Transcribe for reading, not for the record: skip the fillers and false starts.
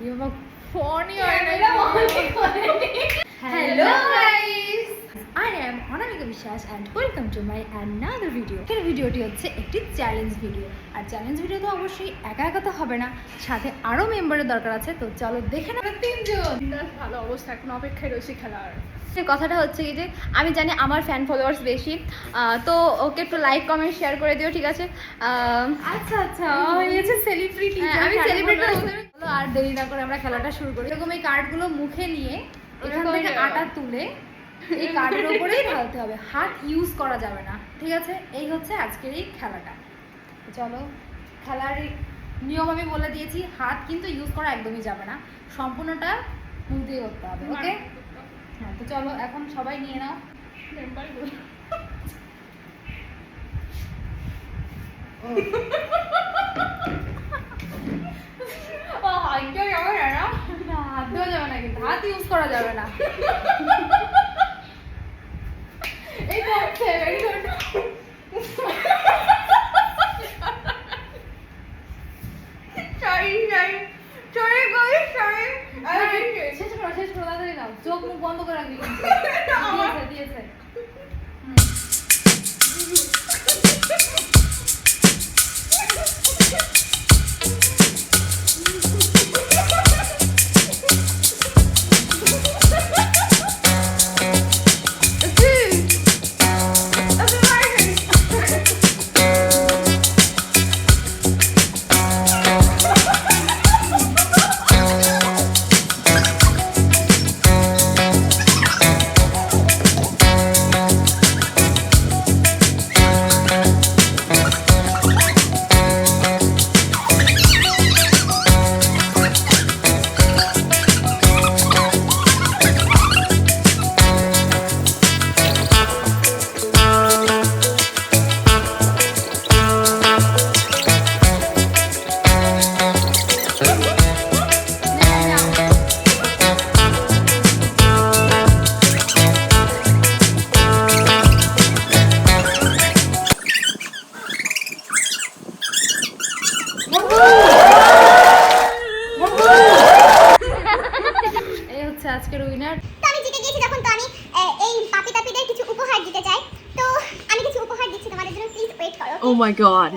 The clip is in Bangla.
Hello guys, I am Anamika Vishwas and welcome to my another video. এই ভিডিওটি হচ্ছে একটি চ্যালেঞ্জ ভিডিও আর চ্যালেঞ্জ ভিডিও তো অবশ্যই একা একা তো হবে না, সাথে আরো মেম্বারের দরকার আছে। তো চলো দেখে না, তিনজন। ভালো অবস্থা, এখন অপেক্ষায় রয়েছে খেলার। কথাটা হচ্ছে কি যে আমি জানি আমার ফ্যান ফলোয়ার্স বেশি, তো ওকে একটু লাইক কমেন্ট শেয়ার করে দিও, ঠিক আছে? আচ্ছা আচ্ছা, এই যে সেলিব্রিটি, আমি সেলিব্রিটি। চলো আর দেরি না করে আমরা খেলাটা শুরু করি। এরকম এই কার্ডগুলো মুখে নিয়ে এখান থেকে আটা তুলে এই কার্ডের উপরেই ঢালতে হবে, হাত ইউজ করা যাবে না, ঠিক আছে? এই হচ্ছে আজকের এই খেলাটা। চলো, খেলার নিয়ম আমি বলে দিয়েছি, হাত কিন্তু ইউজ করা একদমই যাবে না, সম্পূর্ণটা মুখ দিয়ে করতে হবে, ওকে? হ্যাঁ, তো চলো এখন সবাই নিয়ে নাও মেম্বারগুলো। হাত দেওয়া যাবে না, হাত দেওয়া যাবে না, কিন্তু হাত ইউজ করা যাবে না। এই তো হচ্ছে ভেরি গুড। শেষ করো তাড়াতাড়ি নাও, চোখ মুখ বন্ধ করে রাখবি কিন্তু। দিয়েছে আজকের উইনার। তো আমি জিতে গিয়েছি যখন, তো আমি এই পাপি তাপিদের কিছু উপহার দিতে চাই, তো আমি কিছু উপহার দিচ্ছি তোমাদের জন্য, প্লিজ ওয়েট করো। ও মাই গড।